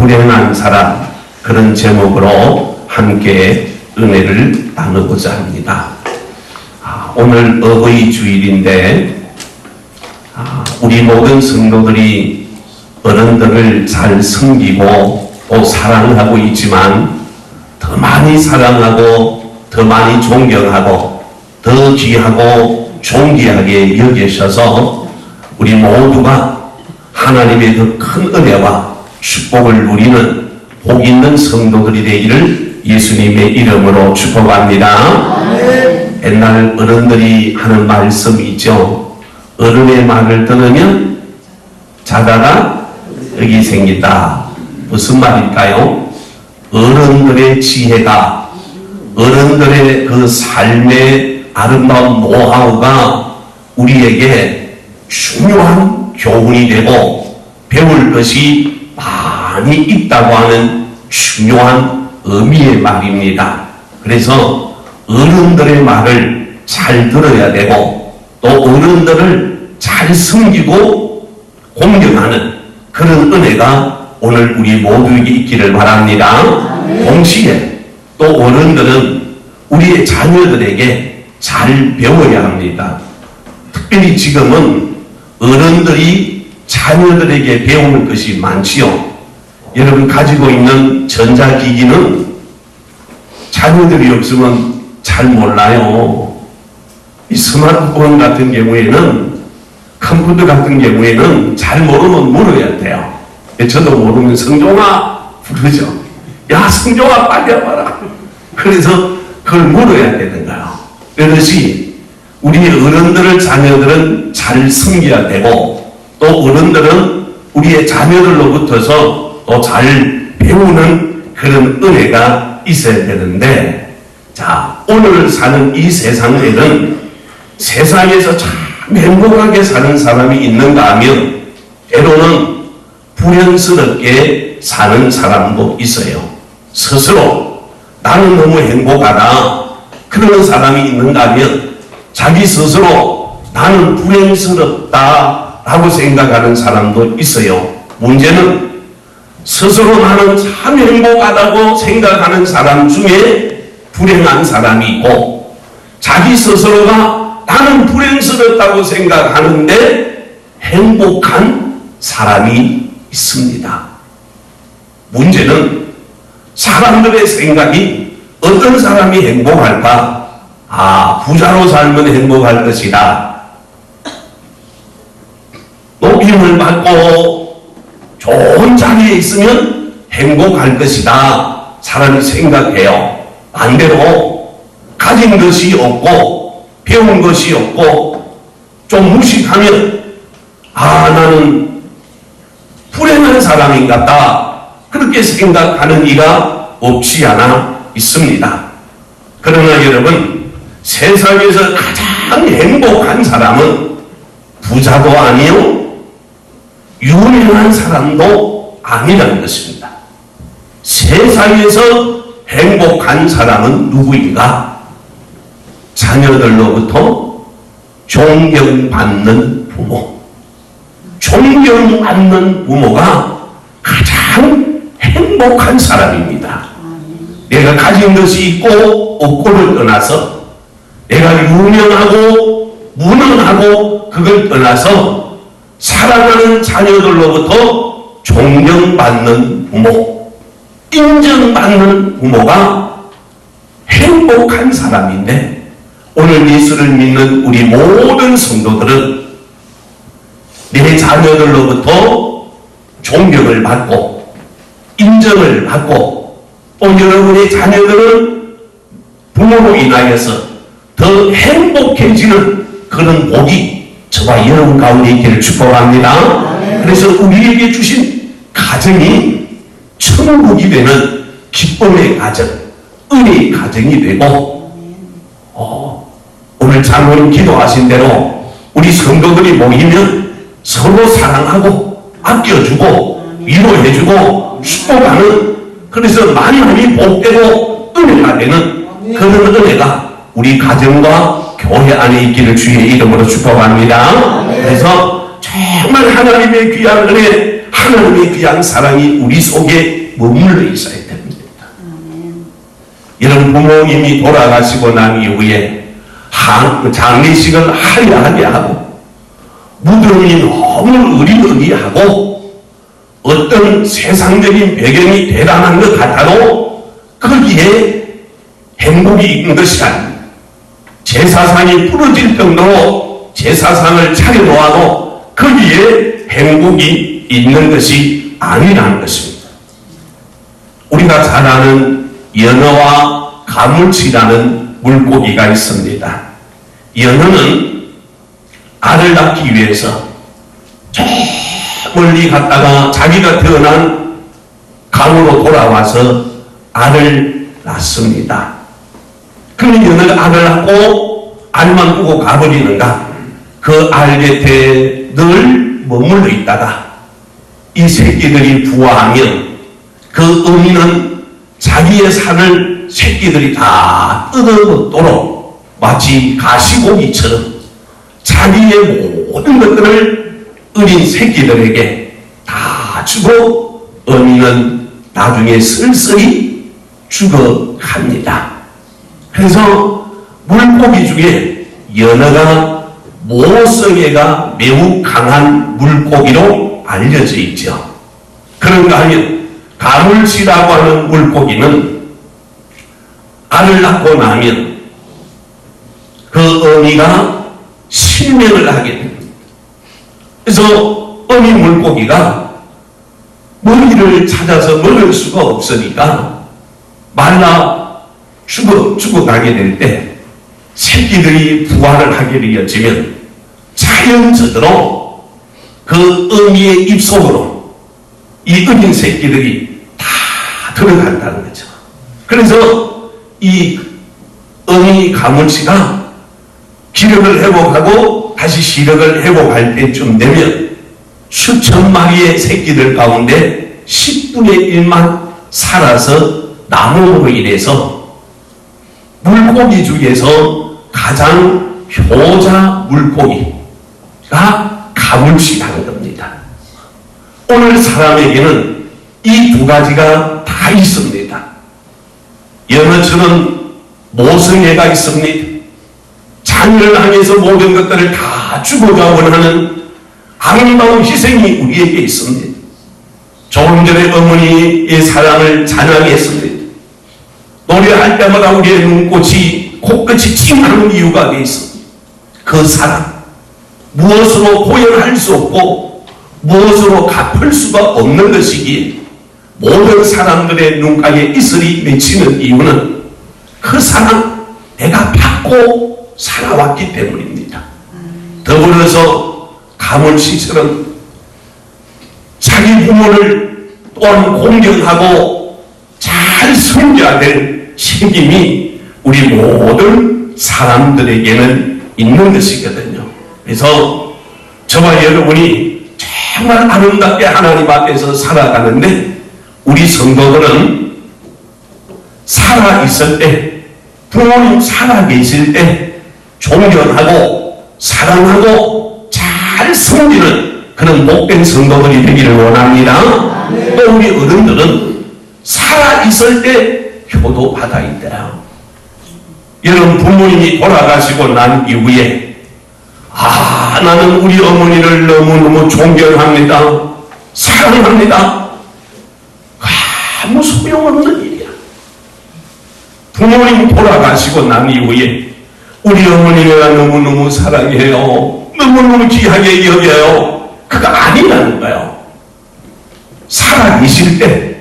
불행한 사람, 그런 제목으로 함께 은혜를 나누고자 합니다. 오늘 어버이 주일인데 우리 모든 성도들이 어른들을 잘 섬기고 또 사랑하고 있지만 더 많이 사랑하고 더 많이 존경하고 더 귀하고 존귀하게 여기셔서 우리 모두가 하나님의 그 큰 은혜와 축복을 누리는 복 있는 성도들이 되기를 예수님의 이름으로 축복합니다. 옛날 어른들이 하는 말씀이 있죠. 어른의 말을 들으면 자다가 의이 생긴다. 무슨 말일까요? 어른들의 지혜가, 어른들의 그 삶의 아름다운 노하우가 우리에게 중요한 교훈이 되고 배울 것이 많이 있다고 하는 중요한 의미의 말입니다. 그래서 어른들의 말을 잘 들어야 되고 또 어른들을 잘 섬기고 공경하는 그런 은혜가 오늘 우리 모두에게 있기를 바랍니다. 동시에 또 어른들은 우리의 자녀들에게 잘 배워야 합니다. 특별히 지금은 어른들이 자녀들에게 배우는 것이 많지요. 여러분 가지고 있는 전자기기는 자녀들이 없으면 잘 몰라요. 이 스마트폰 같은 경우에는, 컴퓨터 같은 경우에는 잘 모르면 물어야 돼요. 저도 모르면 성종아 부르죠. 야 성종아 빨리 와봐라. 그래서 그걸 물어야 되는 거예요. 그것이 우리 어른들을 자녀들은 잘 섬겨야 되고 또 어른들은 우리의 자녀들로부터서 또 잘 배우는 그런 은혜가 있어야 되는데, 자, 오늘 사는 이 세상에는 세상에서 참 행복하게 사는 사람이 있는가 하면 때로는 불행스럽게 사는 사람도 있어요. 스스로 나는 너무 행복하다 그러는 사람이 있는가 하면 자기 스스로 나는 불행스럽다 라고 생각하는 사람도 있어요. 문제는 스스로 나는 참 행복하다고 생각하는 사람 중에 불행한 사람이 있고 자기 스스로가 나는 불행스럽다고 생각하는데 행복한 사람이 있습니다. 문제는 사람들의 생각이 어떤 사람이 행복할까? 부자로 살면 행복할 것이다. 높임을 받고 좋은 자리에 있으면 행복할 것이다. 사람이 생각해요. 반대로 가진 것이 없고 배운 것이 없고 좀 무식하면 나는 불행한 사람인 것 같다. 그렇게 생각하는 이가 없지 않아 있습니다. 그러나 여러분, 세상에서 가장 행복한 사람은 부자도 아니요 유명한 사람도 아니라는 것입니다. 세상에서 행복한 사람은 누구인가? 자녀들로부터 존경받는 부모. 존경받는 부모가 가장 행복한 사람입니다. 내가 가진 것이 있고 없고를 떠나서 내가 유명하고 무능하고 그걸 떠나서 사랑하는 자녀들로부터 존경받는 부모, 인정받는 부모가 행복한 사람인데, 오늘 예수를 믿는 우리 모든 성도들은 내 자녀들로부터 존경을 받고 인정을 받고 또 여러분의 자녀들은 부모로 인하여서 더 행복해지는 그런 복이 저와 여러분 가운데 있기를 축복합니다. 그래서 우리에게 주신 가정이 천국이 되는 기쁨의 가정, 은혜의 가정이 되고, 오늘 장로님 기도하신 대로 우리 성도들이 모이면 서로 사랑하고 아껴주고 위로해주고 축복하는, 그래서 많이 복되고 은혜가 되는 그런 은혜가 우리 가정과 교회 안에 있기를 주의 이름으로 축복합니다. 그래서 정말 하나님의 귀한 은혜, 하나님의 귀한 사랑이 우리 속에 머물러 있어야 됩니다. 이런 부모님이 돌아가시고 난 이후에 장례식을 화려하게 하고 무덤이 너무 의리의리하고 어떤 세상적인 배경이 대단한 것 같아도 거기에 행복이 있는 것이 아닙니다. 제사상이 부러질 정도로 제사상을 차려놓아도 거기에 행복이 있는 것이 아니라는 것입니다. 우리가 잘 아는 연어와 가물치라는 물고기가 있습니다. 연어는 알을 낳기 위해서 저 멀리 갔다가 자기가 태어난 강으로 돌아와서 알을 낳습니다. 그럼 연어가 알을 낳고 알만 두고 가버리는가? 그 알 곁에 늘 머물러 있다가 이 새끼들이 부화하면 그 어미는 자기의 살을 새끼들이 다 뜯어먹도록 마치 가시고기처럼 자기의 모든 것들을 어린 새끼들에게 다 주고 어미는 나중에 쓸쓸히 죽어갑니다. 그래서 물고기 중에 연어가 모성애가 매우 강한 물고기로 알려져 있죠. 그런가 하면 가물치라고 하는 물고기는 알을 낳고 나면 그 어미가 실명을 하게 됩니다. 그래서 어미 물고기가 먹이를 찾아서 먹을 수가 없으니까 말라 죽어가게 될 때 새끼들이 부화를 하게 되어지면 자연적으로 그 어미의 입속으로 이 어린 새끼들이 다 들어간다는 거죠. 그래서 이 어미 가물치가 기력을 회복하고 다시 시력을 회복할 때쯤 되면 수천 마리의 새끼들 가운데 10분의 1만 살아서 남음으로 인해서 물고기 중에서 가장 효자 물고기가 가물치라는 겁니다. 오늘 사람에게는 이 두 가지가 다 있습니다. 연어처럼 모성애가 있습니다. 자녀를 향해서 모든 것들을 다 주고자 원하는 아름다운 희생이 우리에게 있습니다. 조금 전에 어머니의 사랑을 찬양히 했습니다. 노래할 때마다 우리의 눈꽃이 코끝이 찡하는 이유가 되어 있습니다. 그 사랑 무엇으로 고연할 수 없고 무엇으로 갚을 수가 없는 것이기에 모든 사람들의 눈가에 이슬이 맺히는 이유는 그 사랑 내가 받고 살아왔기 때문입니다. 더불어서 가물치처럼 자기 부모를 또한 공경하고 잘 섬겨야 될 책임이 우리 모든 사람들에게는 있는 것이거든요. 그래서 저와 여러분이 정말 아름답게 하나님 앞에서 살아가는데 우리 성도들은 살아있을 때 부모님 살아계실 때 존경하고 사랑하고 잘 섬기는 그런 복된 성도들이 되기를 원합니다. 또 우리 어른들은 살아있을 때 효도받아 있다. 여러분 부모님이 돌아가시고 난 이후에 나는 우리 어머니를 너무너무 존경합니다. 사랑합니다. 아무 소용없는 일이야. 부모님 돌아가시고 난 이후에 우리 어머니가 너무너무 사랑해요. 너무너무 귀하게 여겨요. 그거 아니라는 거예요. 살아계실 때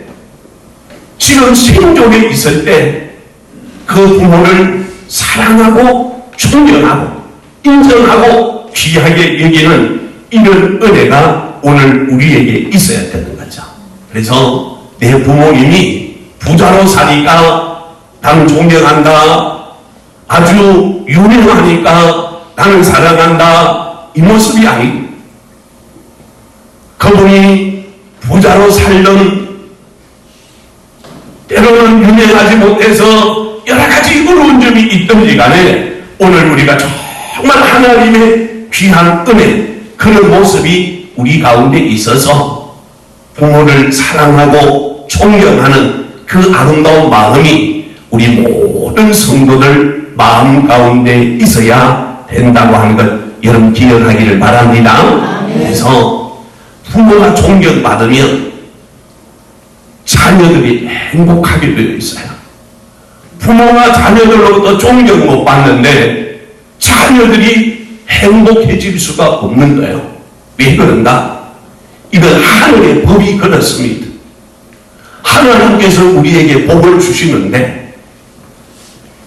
지금 생존에 있을 때 그 부모를 사랑하고 존경하고 인정하고 귀하게 여기는 이런 은혜가 오늘 우리에게 있어야 되는 거죠. 그래서 내 부모님이 부자로 사니까 나는 존경한다. 아주 유명하니까 나는 사랑한다. 이 모습이 아니고 그분이 부자로 살던 때로는 유명하지 못해서 여러 가지 어려운 점이 있던지 간에 오늘 우리가 정말 하나님의 귀한 은혜 그런 모습이 우리 가운데 있어서 부모를 사랑하고 존경하는 그 아름다운 마음이 우리 모든 성도들 마음 가운데 있어야 된다고 하는 것 여러분 기억하기를 바랍니다. 그래서 부모가 존경받으면 자녀들이 행복하게 되어 있어요. 부모가 자녀들로부터 존경 못 받는데 자녀들이 행복해질 수가 없는 거예요. 왜 그런가? 이건 하늘의 법이 그렇습니다. 하나님께서 우리에게 복을 주시는데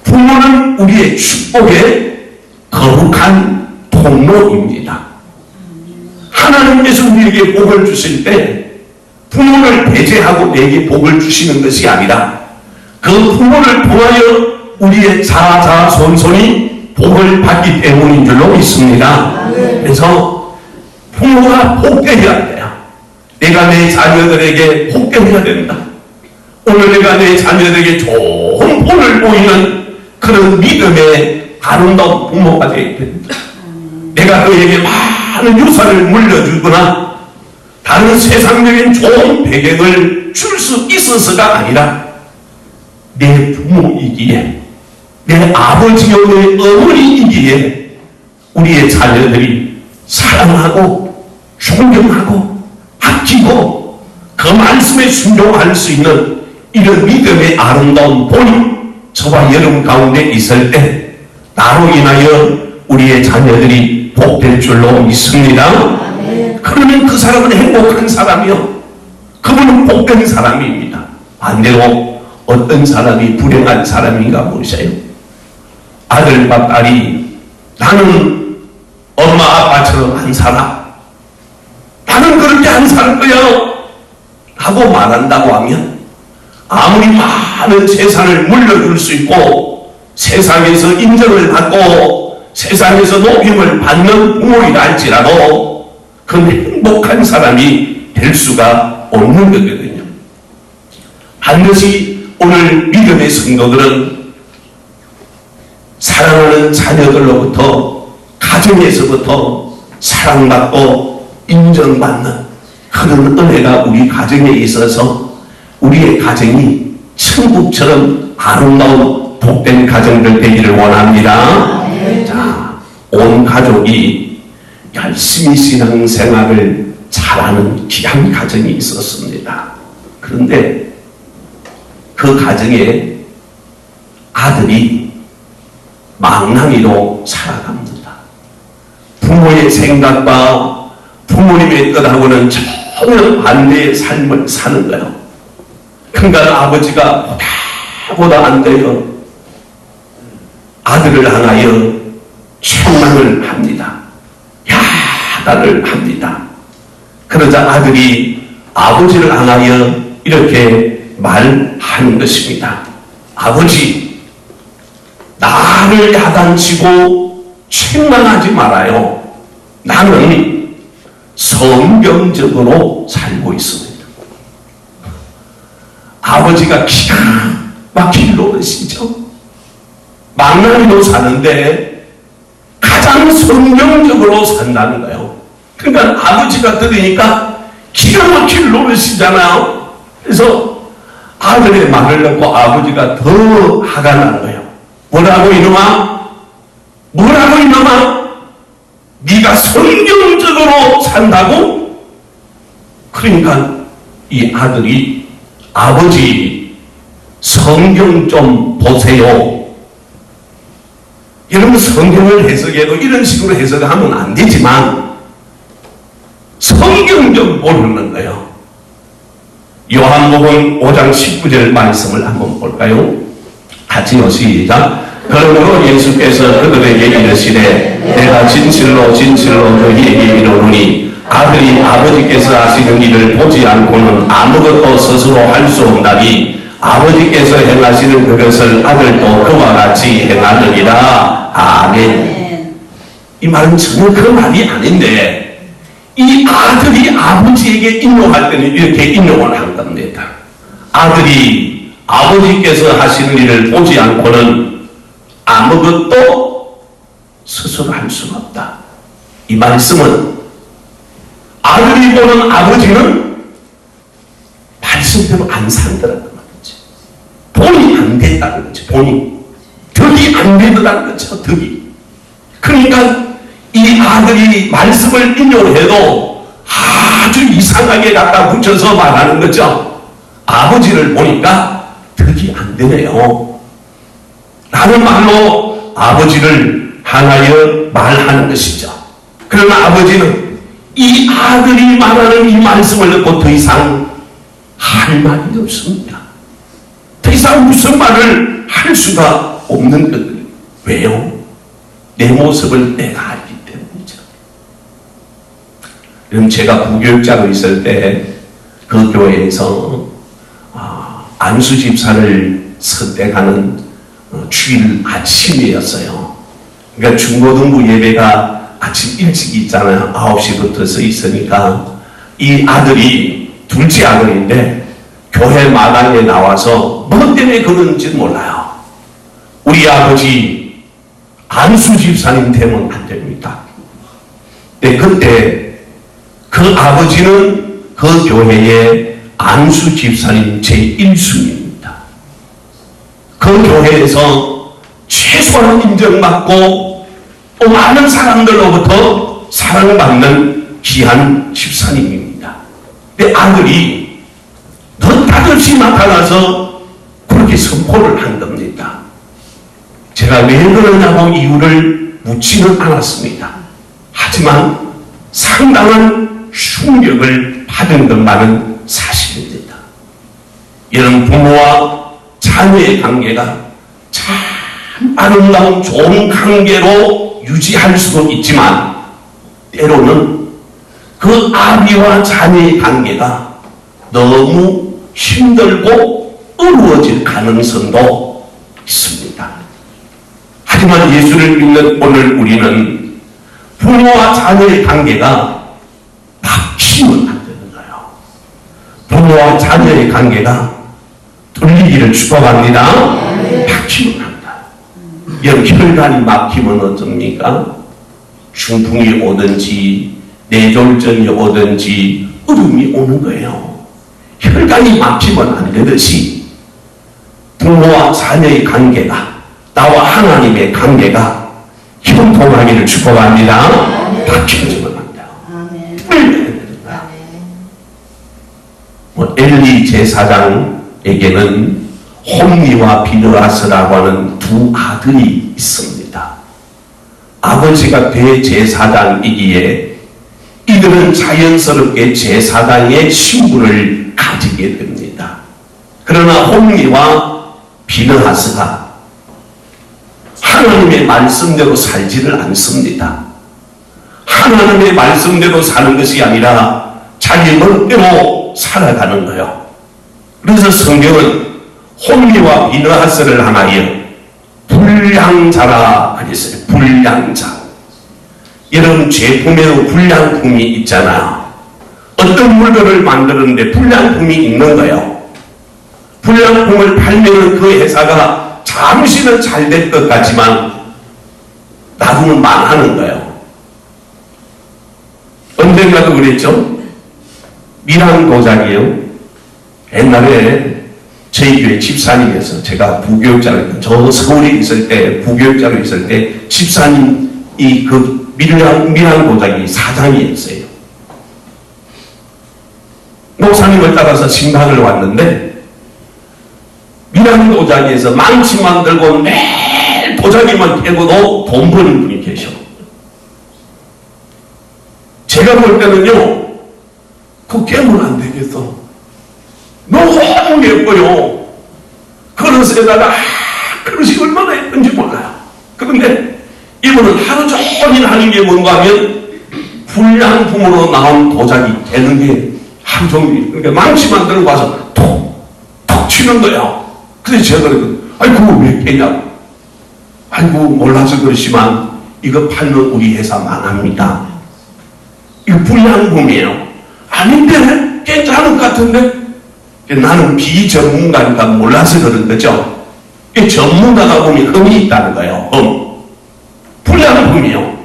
부모는 우리의 축복의 거룩한 통로입니다. 하나님께서 우리에게 복을 주실 때 부모를 배제하고 내게 복을 주시는 것이 아니라 그 부모를 통하여 우리의 자자손손이 복을 받기 때문인 줄로 믿습니다. 그래서 부모가 복되어야 돼요. 내가 내 자녀들에게 복되어야 된다. 오늘 내가 내 자녀들에게 좋은 복을 보이는 그런 믿음의 아름다운 부모가 되어야 된다. 내가 그에게 많은 유산을 물려주거나 다른 세상적인 좋은 배경을 줄 수 있어서가 아니라 내 부모이기에 내 아버지요 내 어머니이기에 우리의 자녀들이 사랑하고 존경하고 아끼고 그 말씀에 순종할 수 있는 이런 믿음의 아름다운 본이 저와 여러분 가운데 있을 때 나로 인하여 우리의 자녀들이 복될 줄로 믿습니다. 그러면 그 사람은 행복한 사람이요. 그분은 복된 사람입니다. 반대로 어떤 사람이 불행한 사람인가 보세요. 아들과 딸이 나는 엄마 아빠처럼 안 살아. 나는 그렇게 안 살 거야. 하고 말한다고 하면 아무리 많은 재산을 물려줄 수 있고 세상에서 인정을 받고 세상에서 높임을 받는 부모이라 할지라도 그건 행복한 사람이 될 수가 없는 거거든요. 반드시 오늘 믿음의 성도들은 사랑하는 자녀들로부터 가정에서부터 사랑받고 인정받는 그런 은혜가 우리 가정에 있어서 우리의 가정이 천국처럼 아름다운 복된 가정들 되기를 원합니다. 자, 온 가족이 열심히 신앙생활을 잘하는 귀한 가정이 있었습니다. 그런데 그 가정에 아들이 망나니로 살아갑니다. 부모의 생각과 부모님의 뜻하고는 전혀 반대의 삶을 사는 거예요. 그러니까 아버지가 보다 안 돼요. 아들을 향하여 책망을 합니다. 야단을 합니다. 그러자 아들이 아버지를 향하여 이렇게 말하는 것입니다. 아버지, 나를 야단치고 책망하지 말아요. 나는 성경적으로 살고 있습니다. 아버지가 기가 막힐 노릇이죠. 망나니로 사는데 가장 성경적으로 산다는 거예요. 그러니까 아버지가 들으니까 기가 막힐 노릇이잖아요. 그래서 아들의 말을 듣고 아버지가 더 화가 나는 거예요. 뭐라고 이놈아? 뭐라고 이놈아? 네가 성경적으로 산다고? 그러니까 이 아들이 아버지 성경 좀 보세요. 여러분 성경을 해석해도 이런 식으로 해석하면 안 되지만 성경 좀 모르는 거예요. 요한복음 5장 19절 말씀을 한번 볼까요? 같이요. 시작. 그러므로 예수께서 그들에게 이르시되 내가 진실로 진실로 너희에게 이르노니 아들이 아버지께서 하시는 일을 보지 않고는 아무것도 스스로 할 수 없나니 아버지께서 행하시는 그것을 아들도 그와 같이 행하느니라. 아멘. 이 말은 전혀 그 말이 아닌데 이 아들이 아버지에게 인용할 때는 이렇게 인용을 한 겁니다. 아들이 아버지께서 하시는 일을 보지 않고는 아무것도 스스로 할 수가 없다. 이 말씀은 아들이 보는 아버지는 말씀대로 안 산다는 거지. 돈이 안 된다는 거지. 덕이 안 된다는 거죠. 덕이. 그러니까 이 아들이 말씀을 인용해도 아주 이상하게 갖다 붙여서 말하는 거죠. 아버지를 보니까 덕이 안 되네요. 라는 말로 아버지를 향하여 말하는 것이죠. 그러나 아버지는 이 아들이 말하는 이 말씀을 듣고 더 이상 할 말이 없습니다. 더 이상 무슨 말을 할 수가 없는 것들. 왜요? 내 모습을 내가 알기 때문이죠. 그럼 제가 부교육자로 있을 때 그 교회에서 안수 집사를 선택하는 주일 아침이었어요. 그러니까 중고등부 예배가 아침 일찍 있잖아요. 9시부터 있으니까 이 아들이 둘째 아들인데 교회 마당에 나와서 뭐 때문에 그런지 몰라요. 우리 아버지 안수 집사님 되면 안 됩니다. 네, 그때 그 아버지는 그 교회의 안수 집사님 제1순위입니다. 그 교회에서 최소한 인정받고 또 많은 사람들로부터 사랑받는 귀한 집사님입니다. 내 아들이 느닷없이 나타나서 그렇게 선포를 한 겁니다. 제가 왜 그러냐고 이유를 묻지는 않았습니다. 하지만 상당한 충격을 받은 것만은 사실입니다. 이런 부모와 자녀의 관계가 참 아름다운 좋은 관계로 유지할 수도 있지만 때로는 그 아비와 자녀의 관계가 너무 힘들고 어려워질 가능성도 있습니다. 하지만 예수를 믿는 오늘 우리는 부모와 자녀의 관계가 막히면 안 되는 거예요. 부모와 자녀의 관계가 뚫리기를 축복합니다. 막히면 안 돼. 혈관이 막히면 어떻습니까? 중풍이 오든지 뇌졸전이 오든지 어려움이 오는 거예요. 혈관이 막히면 안 되듯이 부모와 자녀의 관계가 나와 하나님의 관계가 형통하기를 축복합니다. 막혀지면 안 돼요. 뚫려야 되는 거야. 엘리 제사장에게는 홈리와 비느하스라고 하는 두 아들이 있습니다. 아버지가 대제사장이기에 이들은 자연스럽게 제사장의 신분을 가지게 됩니다. 그러나 홈리와 비느하스가 하나님의 말씀대로 살지를 않습니다. 하나님의 말씀대로 사는 것이 아니라 자기 멋대로 살아가는 거예요. 그래서 성경은 홈리와 비느하스를 하나여 불량자라 그랬어요. 불량자. 여러분 제품에도 불량품이 있잖아요. 어떤 물건을 만드는데 불량품이 있는 거예요. 불량품을 팔면 그 회사가 잠시는 잘 될 것 같지만 나중은 망하는 거예요. 언젠가도 그랬죠. 미랑 도자기요. 옛날에 저희 교회 집사님이어서 제가 부교육자로 저 서울에 있을 때 부교육자로 있을 때 집사님이 그 미랑 도자기 사장이었어요. 목사님을 따라서 신방을 왔는데 미랑 도자기에서 망치 만들고 매일 도자기만 캐고도 돈 버는 분이 계셔. 제가 볼 때는요, 그거 깨면 안 되겠어. 너무 예뻐요. 그릇에다가 그릇이 얼마나 예쁜지 몰라요. 그런데 이분은 하루 종일 하는 게 뭔가 하면 불량품으로 나온 도자기 깨는 게 하루 종일. 그러니까 망치 만들고 와서 톡 치는 거예요. 그래서 제가 그랬거든요. 아니 그거 왜 깨냐고. 아이고 몰라서 그렇지만 이거 팔면 우리 회사 망합니다. 이거 불량품이에요. 아닌데 괜찮은 것 같은데 나는 비전문가니까 몰라서 그런 거죠. 전문가가 보면 흠이 있다는 거예요. 불량품이요.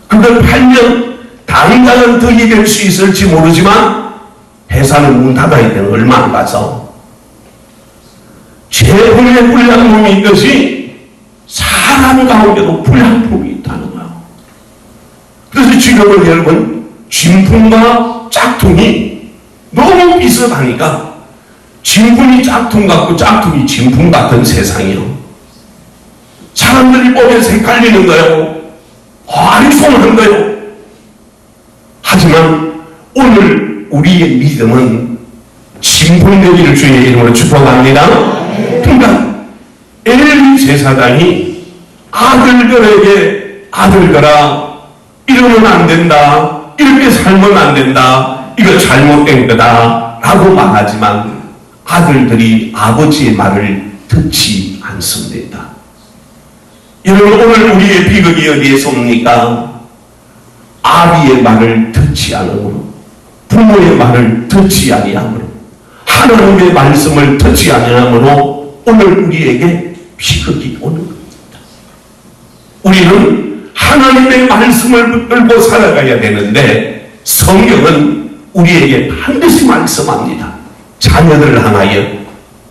그걸 팔면 당장은 덕이 될 수 있을지 모르지만 회사는 문 닫아야 되는 얼마 안 가서 재혼에 불량품이 있듯이 사람 가운데도 불량품이 있다는 거예요. 그래서 지금은 여러분 진품과 짝퉁이 너무 비슷하니까 진품이 짝퉁 같고 짝퉁이 진품 같은 세상이요. 사람들이 보면서 헷갈리는 거예요. 아리송한 거예요. 하지만 오늘 우리의 믿음은 진품되기를 주의 이름으로 축복합니다. 그러니까 엘리 제사장이 아들들에게 아들들아 이러면 안 된다, 이렇게 살면 안 된다, 이거 잘못된 거다 라고 말하지만 아들들이 아버지의 말을 듣지 않습니다. 여러분 오늘 우리의 비극이 어디에서 옵니까? 아비의 말을 듣지 않으므로, 부모의 말을 듣지 아니하므로, 하나님의 말씀을 듣지 아니하므로 오늘 우리에게 비극이 오는 겁니다. 우리는 하나님의 말씀을 붙들고 살아가야 되는데 성경은 우리에게 반드시 말씀합니다. 자녀들을 향하여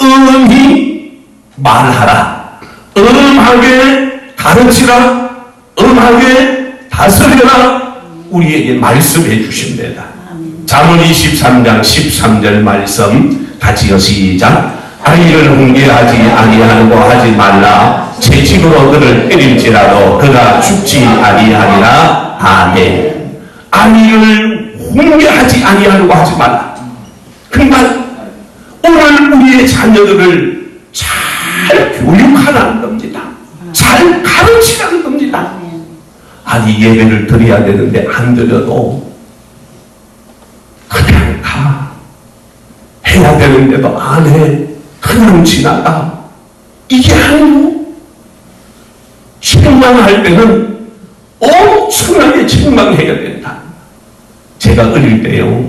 엄히 말하라, 엄하게 가르치라, 엄하게 다스려라 우리에게 말씀해 주십니다. 잠언 23장 13절 말씀 같이요 시작. 아이를 훈계하지 아니하고 하지 말라. 채찍으로 그를 때릴지라도 그가 죽지 아니하리라. 아멘. 아이를 훈계하지 아니하려고 하지 말라. 그러니까 오늘 우리의 자녀들을 잘 교육하라는 겁니다. 잘 가르치라는 겁니다. 아니 예배를 드려야 되는데 안 드려도 그냥 가. 해야 되는데도 안 해. 그냥 지나가. 이게 아니고 책망할 때는 엄청나게 책망해야 된다. 제가 어릴 때요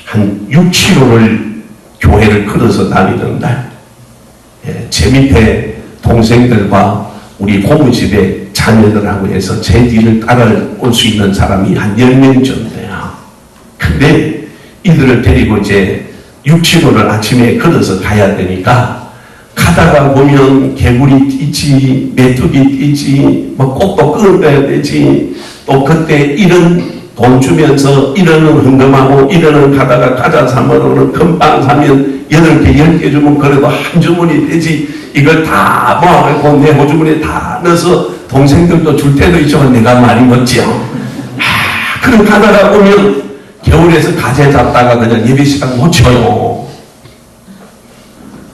한 6, 7호를 교회를 걸어서 다니던 날 제 밑에 동생들과 우리 고모집에 자녀들하고 해서 제 뒤를 따라올 수 있는 사람이 한 10명 정도야. 근데 이들을 데리고 이제 6, 7호를 아침에 걸어서 가야 되니까 가다가 보면 개구리 뛰지, 메뚜기 뛰지, 뭐 꽃도 끊어야 되지, 또 그때 이런 돈 주면서 이러는 흥금하고 이러는 가다가 과자 사면은 금빵 사면 8개, 10개 주면 그래도 한 주머니 되지. 이걸 다 모아갖고 내 호주머니에 다 넣어서 동생들도 줄 때도 있지만 내가 많이 먹지요. 그럼 가다가 보면 겨울에서 가재 잡다가 그냥 예배 시간 못 쳐요.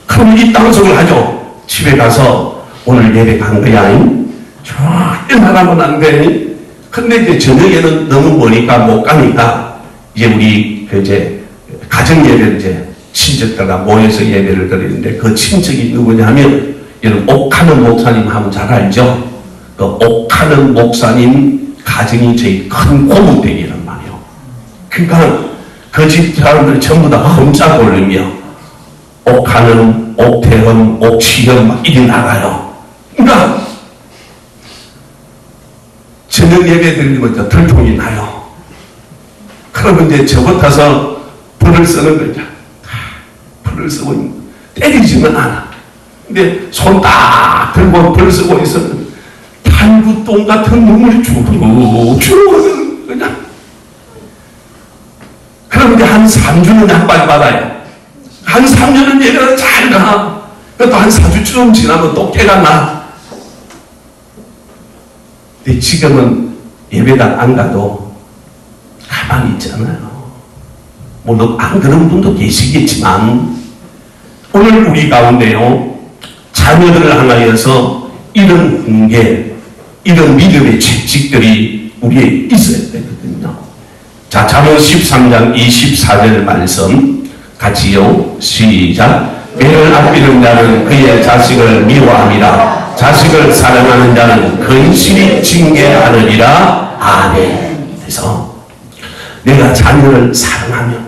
그럼 이 땅속을 하죠. 집에 가서 오늘 예배 간 거야. 절대 나가면 안 돼. 근데 이제 저녁에는 너무 머니까 못 가니까 이제 우리 이제 가정 예배를 이제 친척들과 모여서 예배를 드리는데 그 친척이 누구냐 하면 여러분 옥하는 목사님 하면 잘 알죠? 그 옥하는 목사님 가정이 제일 큰 고무댁이란 말이에요. 그러니까 그 집 사람들 전부 다 험짝 올리며 옥하는, 옥태험, 옥시험 막 이리 나가요. 그러니까 저녁 예배 드리면 이제 들통이 나요. 그러면 이제 저부터서 불을 쓰는 거죠. 불을 쓰고 때리지는 않아. 근데 손 딱 들고 불 쓰고 있으면 탈구똥 같은 눈물이 쭉쭉 그냥. 그럼 이제 한 3주는 약발 받아요. 한 3년은 예배가 잘 가. 또 한 4주쯤 지나면 또 깨가 나. 근데 지금은 예배당 안 가도 가만히 있잖아요. 물론 안 그런 분도 계시겠지만 오늘 우리 가운데요 자녀들을 향하여서 이런 훈계, 이런 믿음의 채찍들이 우리에 있어야 되거든요. 자, 잠언 13장 24절 말씀 같이요 시작. 매를 아끼는 자는 그의 자식을 미워함이라. 자식을 사랑하는 자는 근실히 징계하느니라. 아멘. 그래서 내가 자녀를 사랑하면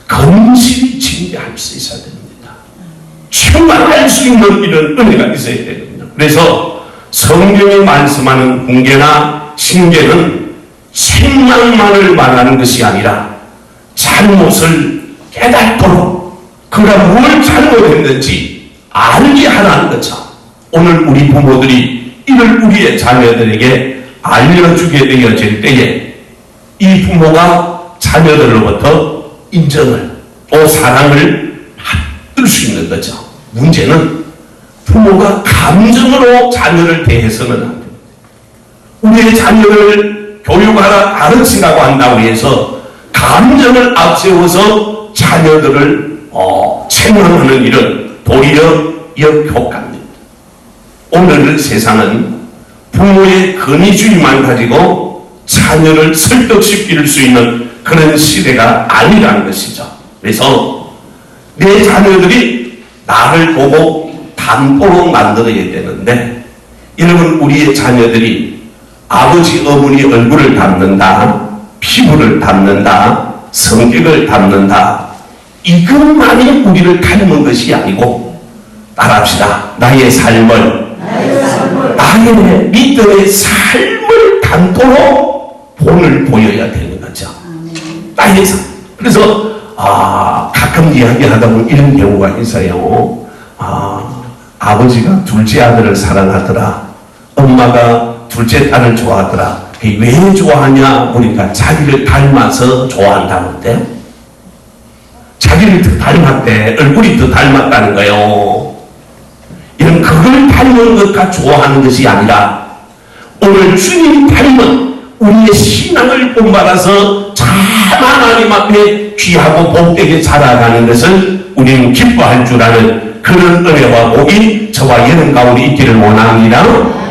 근실히 징계할 수 있어야 됩니다. 충만할 수 있는 이런 은혜가 있어야 되거든요. 그래서 성경이 말씀하는 훈계나 징계는 책망만을 말하는 것이 아니라 잘못을 깨닫도록 그가 뭘 잘못했는지 알게 하라는 거죠. 오늘 우리 부모들이 이를 우리의 자녀들에게 알려주게 되어질 때에 이 부모가 자녀들로부터 인정을 또 사랑을 받을 수 있는 거죠. 문제는 부모가 감정으로 자녀를 대해서는 안 됩니다. 우리의 자녀를 교육하라 가르치라고 한다고 해서 감정을 앞세워서 자녀들을 책망하는 일은 도리어 역효과입니다. 오늘 세상은 부모의 권위주의만 가지고 자녀를 설득시킬 수 있는 그런 시대가 아니라는 것이죠. 그래서 내 자녀들이 나를 보고 닮도록 만들어야 되는데, 여러분, 우리의 자녀들이 아버지 어머니 얼굴을 닮는다, 피부를 닮는다, 성격을 닮는다, 이것만이 우리를 닮은 것이 아니고, 따라합시다. 나의 삶을, 나의 믿음의 삶을 닮도록 본을 보여야 되는 거죠. 나의 삶. 그래서 가끔 이야기하다 보면 이런 경우가 있어요. 아버지가 둘째 아들을 사랑하더라, 엄마가 둘째 딸을 좋아하더라. 왜 좋아하냐 보니까 자기를 닮아서 좋아한다는데, 자기를 더 닮았대, 얼굴이 더 닮았다는 거예요. 이런 그걸 닮은 것과 좋아하는 것이 아니라 오늘 주님 닮은 우리의 신앙을 본받아서 잘 하나님 앞에 귀하고 복되게 자라가는 것을 우리는 기뻐할 줄 아는 그런 은혜와 복이 저와 여러분 가운데 있기를 원합니다.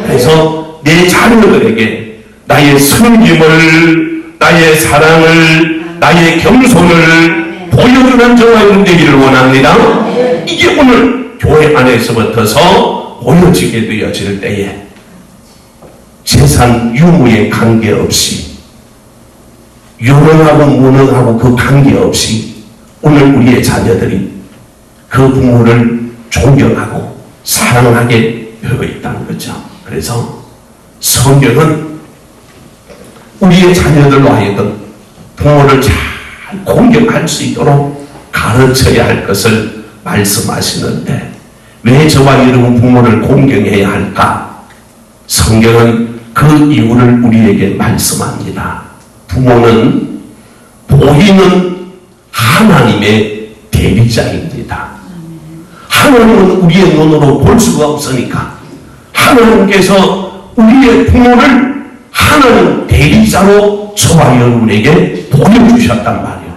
그래서 내 자녀들에게 나의 섬김을, 나의 사랑을, 나의 겸손을 보여주는 저와 여러분 되기를 원합니다. 이게 오늘 교회 안에서부터서 보여지게 되어질 때에 재산 유무에 관계없이, 유능하고 무능하고 그 관계없이 오늘 우리의 자녀들이 그 부모를 존경하고 사랑하게 되어 있다는 거죠. 그래서 성경은 우리의 자녀들로 하여금 부모를 잘 공경할 수 있도록 가르쳐야 할 것을 말씀하시는데, 왜 저와 여러분 부모를 공경해야 할까? 성경은 그 이유를 우리에게 말씀합니다. 부모는 보이는 하나님의 대리자입니다. 하나님은 우리의 눈으로 볼 수가 없으니까 하나님께서 우리의 부모를 하나님 대리자로 저와 여러분에게 보내주셨단 말이에요.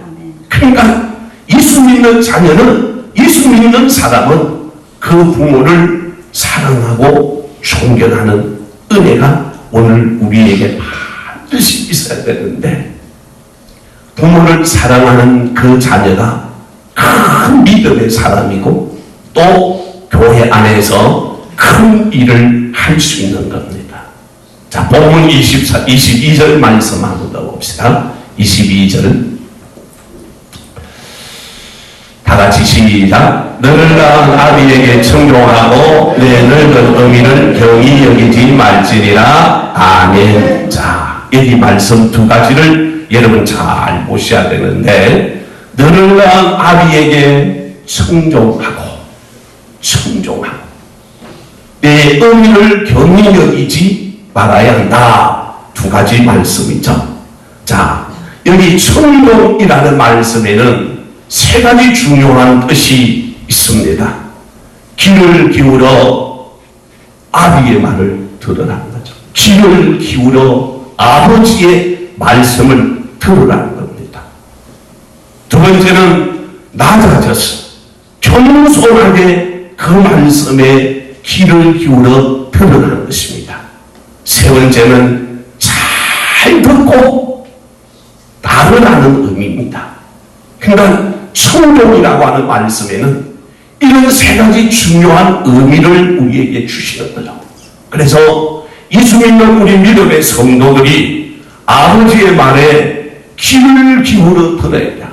그러니까 예수 믿는 자녀는, 예수 믿는 사람은 그 부모를 사랑하고 존경하는 은혜가 오늘 우리에게 반드시 있어야 되는데, 부모를 사랑하는 그 자녀가 큰 믿음의 사람이고 또 교회 안에서 큰 일을 할 수 있는 겁니다. 자, 본문 22절 말씀 한번 더 봅시다. 22절 다 같이 시작. 너를 낳은 아비에게 청종하고 내 늙은 어미를 경히 여기지 말지니라. 아멘. 자, 여기 말씀 두 가지를 여러분 잘 보셔야 되는데, 너를 낳은 아비에게 청종하고 내 어미를 경히 여기지 말아야 한다. 두 가지 말씀이죠. 자, 여기 청종이라는 말씀에는 세 가지 중요한 뜻이 있습니다. 귀를 기울여 아비의 말을 들으라는 거죠. 귀를 기울여 아버지의 말씀을 들으라는 겁니다. 두 번째는 낮아져서 겸손하게 그 말씀에 귀를 기울여 들으라는 것입니다. 세 번째는 잘 듣고 따르라는 의미입니다. 그러니까 청종이라고 하는 말씀에는 이런 세 가지 중요한 의미를 우리에게 주시는 거죠. 그래서 예수 믿는 우리 믿음의 성도들이 아버지의 말에 귀를 기울여 들어야 한다.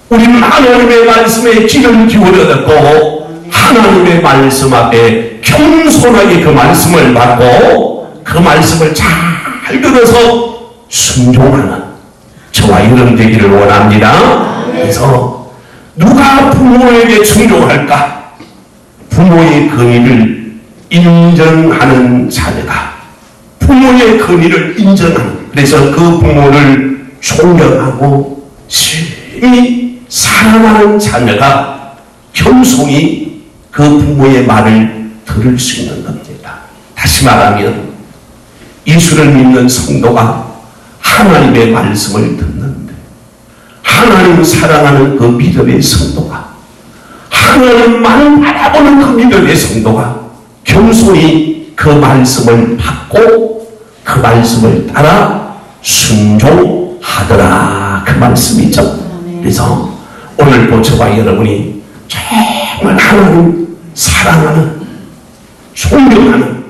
우리는 하나님의 말씀에 귀를 기울여 듣고 하나님의 말씀 앞에 겸손하게 그 말씀을 받고 그 말씀을 잘 들어서 순종하는 저와 여러분 되기를 원합니다. 그래서 누가 부모에게 충족할까? 부모의 권위를 인정하는 자녀가, 부모의 권위를 인정하는, 그래서 그 부모를 존경하고 심히 사랑하는 자녀가 겸손히 그 부모의 말을 들을 수 있는 겁니다. 다시 말하면 예수를 믿는 성도가 하나님의 말씀을 듣는데, 하나님 사랑하는 그 믿음의 성도가, 하나님만 바라보는 그 믿음의 성도가 겸손히 그 말씀을 받고 그 말씀을 따라 순종하더라, 그 말씀이죠. 그래서 오늘도 저와 여러분이 정말 하나님 사랑하는, 존경하는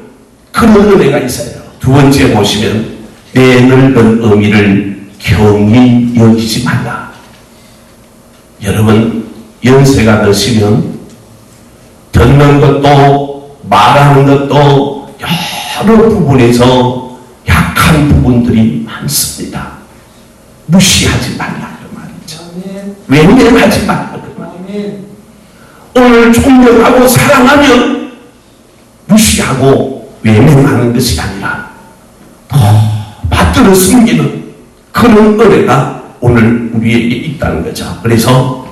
그런 은혜가 있어요. 두 번째 보시면 내 늙은 어미를 경히 여기지 말라. 여러분 연세가 드시면 듣는 것도 말하는 것도 여러 부분에서 약한 부분들이 많습니다. 무시하지 말라 그 말이죠. 외면하지 말라 그 말이죠. 오늘 존경하고 사랑하면 무시하고 외면하는 것이 아니라 더 받들어 숨기는 그런 은혜가 오늘 우리에게 있다는 거죠. 그래서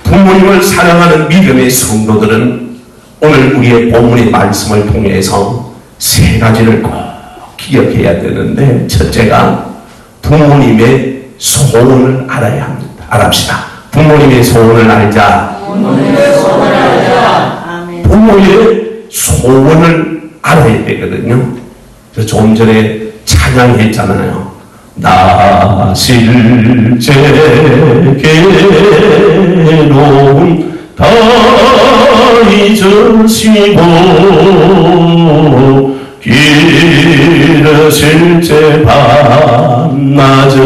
부모님을 사랑하는 믿음의 성도들은 오늘 우리의 본문의 말씀을 통해서 세 가지를 꼭 기억해야 되는데, 첫째가 부모님의 소원을 알아야 합니다. 알합시다. 부모님의 소원을 알자. 부모님의 소원을 알자. 부모의 소원을 알아야 되거든요. 조금 전에 찬양했잖아요. 나 실제 괴로움 다 잊으시고 기르실 밤낮으로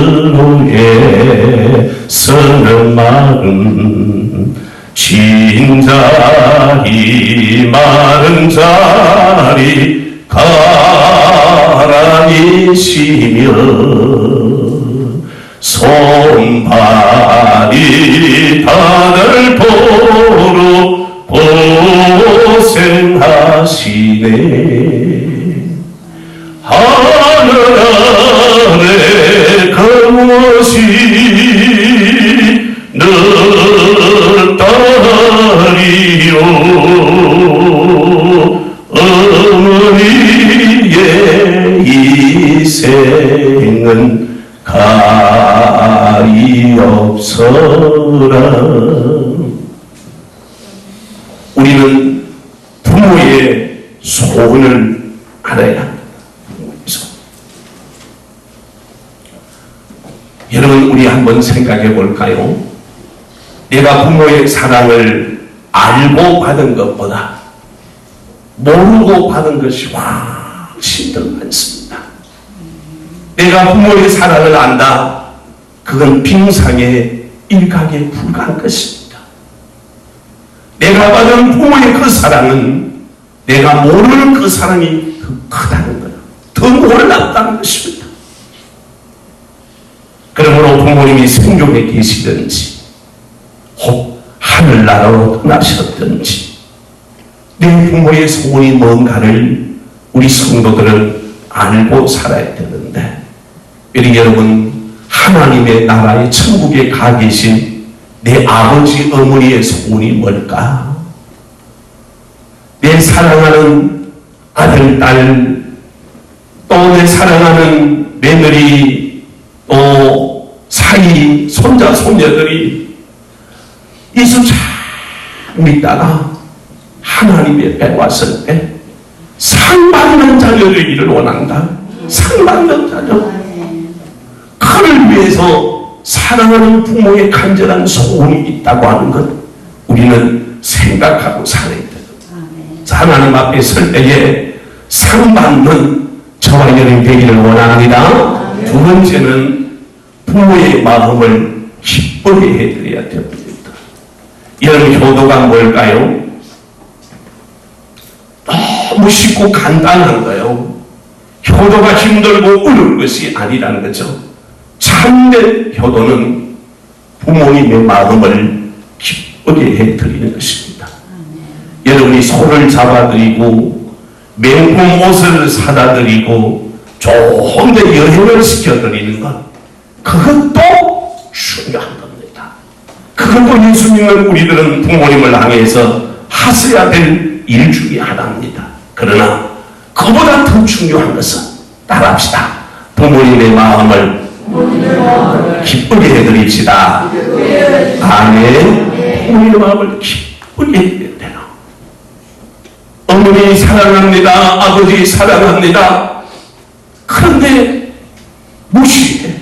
애쓰는 마음 진 자리 마른 자리 가라니시며 손발이 다들 보러 고생하시네. 하늘 아래 그것이 너 딸이요 어머니의 희생은 가리 없어라. 우리는 부모의 소원을 알아야 합니다. 여러분 우리 한번 생각해 볼까요? 내가 부모의 사랑을 알고 받은 것보다 모르고 받은 것이 훨씬 더 많습니다. 내가 부모의 사랑을 안다, 그건 빙상의 일각에 불과한 것입니다. 내가 받은 부모의 그 사랑은 내가 모르는 그 사랑이 더 크다는 거예요. 더 놀랍다는 것입니다. 그러므로 부모님이 생존에 계시든지 혹 하늘나라로 떠나셨든지 내 부모의 소원이 뭔가를 우리 성도들은 알고 살아야 되는데, 여러분 하나님의 나라의 천국에 가 계신 내 아버지 어머니의 소원이 뭘까? 내 사랑하는 아들, 딸, 또 내 사랑하는 며느리, 또 사이, 손자, 손녀들이 예수 잘 믿다가 하나님의 배 왔을 때 상 받는 자녀를 되기를 원한다. 상 받는 자녀. 그를 위해서 사랑하는 부모의 간절한 소원이 있다고 하는 것 우리는 생각하고 살아야 돼요. 하나님 앞에 설 때에 상 받는 저와 여러분이 되기를 원합니다. 두 번째는 부모의 마음을 기쁘게 해드려야 됩니다. 이런 효도가 뭘까요? 너무 쉽고 간단한 거예요. 효도가 힘들고 어려운 것이 아니라는 거죠. 참된 효도는 부모님의 마음을 기쁘게 해드리는 것입니다. 여러분이 소를 잡아드리고 명품 옷을 사다 드리고 좋은 데 여행을 시켜드리는 것, 그것도 중요한 겁니다. 그것도 예수 믿는 우리들은 부모님을 향해서 하셔야 될 일 중에 하나입니다. 그러나 그보다 더 중요한 것은 따라합시다. 부모님의 마음을 기쁘게 해드립시다. 아멘. 부모님의 마음을 기쁘게 해드려야 돼요. 어머니 사랑합니다. 아버지 사랑합니다. 그런데 무시해.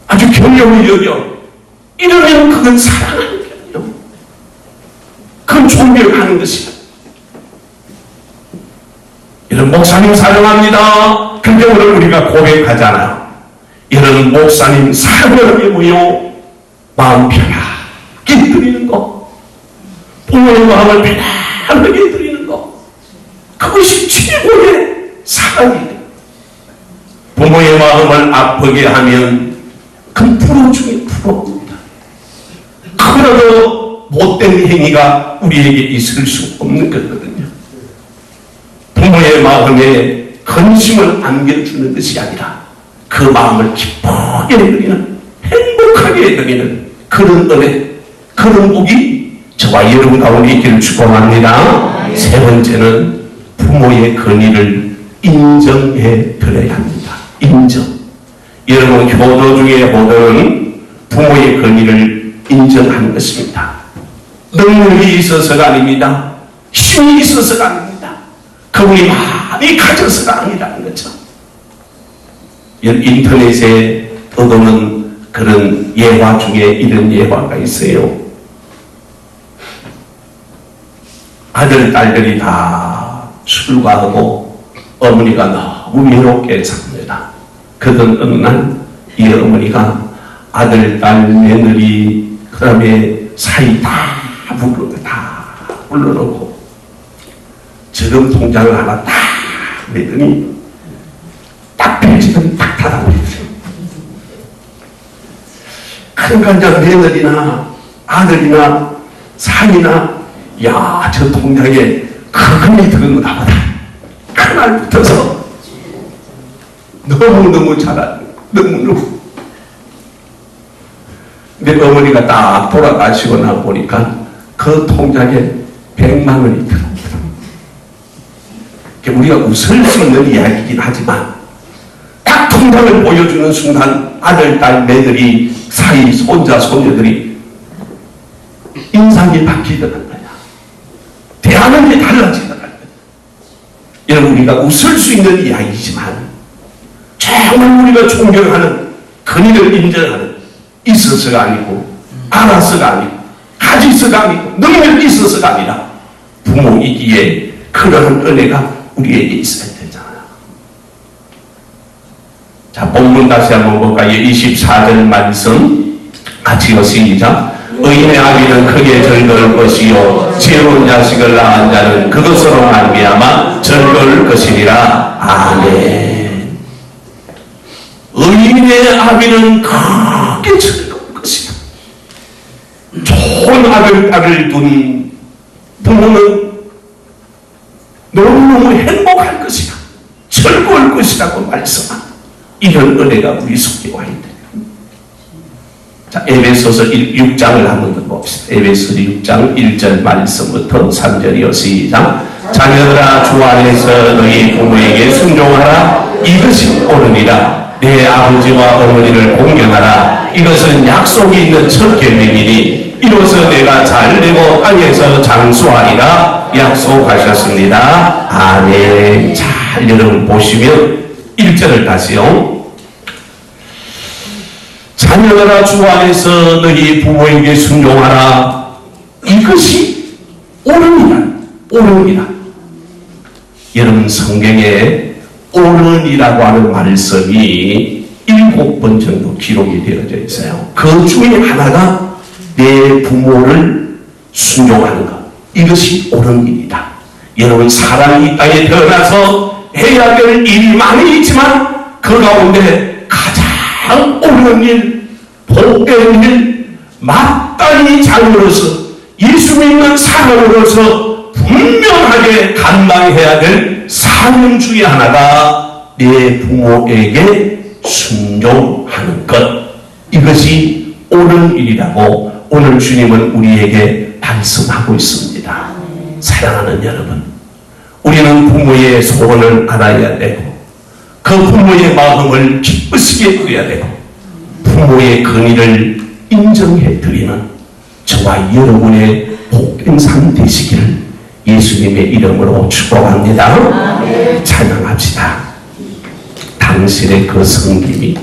아주 경력을 여겨. 이러면 그건 사랑하는 게 아니에요. 그건 존경하는 것이야. 이런 목사님 사랑합니다. 근데 오늘 우리가 고백하잖아요. 이런 목사님 사랑하는 뭐요? 마음 편하게 드리는 거, 부모의 마음을 편하게 드리는 거, 그것이 최고의 사랑이에요. 부모의 마음을 아프게 하면 그 불호 중에 불호입니다. 그러나 못된 행위가 우리에게 있을 수 없는 거거든요. 부모의 마음에 근심을 안겨주는 것이 아니라 그 마음을 기쁘게 해드리는, 행복하게 해드리는 그런 은혜, 그런 복이 저와 여러분 가운데 있기를 축복합니다. 세 번째는 부모의 권위를 인정해 드려야 합니다. 인정. 여러분 효도 중에 효도는 부모의 권위를 인정하는 것입니다. 능력이 있어서가 아닙니다. 힘이 있어서가 아닙니다. 그분이 많이 가져서가 아니라는 거죠. 인터넷에 떠도는 그런 예화 중에 이런 예화가 있어요. 아들, 딸들이 다 출가하고 어머니가 너무 외롭게 삽니다. 그런 어느 날 이 어머니가 아들, 딸, 며느리, 그 다음에 사이 다 불러놓고 저금 통장을 하나 딱 내더니 딱 펼치더니 딱 닫아버렸어요. 그러니까 이제 며느리나 아들이나 사이나 야, 저 통장에 큰돈이 들어오나 보다. 그날부터서 너무너무 잘하는, 너무너무. 내 어머니가 딱 돌아가시고 나 보니까 그 통장에 100만 원이 들어오더라고요. 우리가 웃을 수 있는 이야기이긴 하지만 딱 통장을 보여주는 순간 아들, 딸, 며느리, 사이, 손자, 손녀들이 인상이 바뀌더라고요. 대하는 게 달라지더라고요. 여러분, 우리가 웃을 수 있는 이야기이지만 정말 우리가 존경하는, 권위를 인정하는, 있어서가 아니고 알아서가 아니고 가지서가 아니고 능력이 있어서가 아니라 부모이기에 그러한 은혜가 우리에게 있어야 되잖아요. 자, 본문 다시 한번 볼까요? 24절 말씀 같이 시작. 의인의 아비는 크게 즐거울 것이요 지혜로운 자식을 낳은 자는 그것으로 말미암아 즐거울 것이니라. 아멘. 의인의 아비는 크게 즐거울 것이다. 좋은 아들, 딸을 둔 부모는 너무너무 행복할 것이다, 즐거울 것이라고 말씀한 이런 은혜가 우리 속에 와 있다. 자, 에베소서 6장을 한번 더 봅시다. 에베소 6장 1절 말씀부터 3절이요. 시작. 자녀들아, 주 안에서 너희 부모에게 순종하라. 이것이 옳으니라. 내 아버지와 어머니를 공경하라. 이것은 약속이 있는 첫 계명이니 이로써 내가 잘되고 땅에서 장수하리라 약속하셨습니다. 아멘. 잘 여러분 보시면 1절을 다시요. 자녀들아, 주 안에서 너희 부모에게 순종하라. 이것이 옳으니라. 옳으니라. 여러분, 성경에 옳으니라고 하는 말씀이 7번 정도 기록이 되어져 있어요. 그 중에 하나가 내 부모를 순종하는 것. 이것이 옳은 일이다. 여러분, 사람이 이 땅에 태어나서 해야 될 일이 많이 있지만 그 가운데 가장 참 옳은 일, 복되는 일, 마땅히 자녀로서 예수 믿는 사람으로서 분명하게 감당해야 될 사명 중에 하나가 내 부모에게 순종하는 것. 이것이 옳은 일이라고 오늘 주님은 우리에게 말씀하고 있습니다. 사랑하는 여러분, 우리는 부모의 소원을 알아야 되고 그 부모의 마음을 기쁘시게 드려야 되고 부모의 권위를 인정해 드리는 저와 여러분의 복된 삶 되시기를 예수님의 이름으로 축복합니다. 찬양합시다. 당신의 그 성김이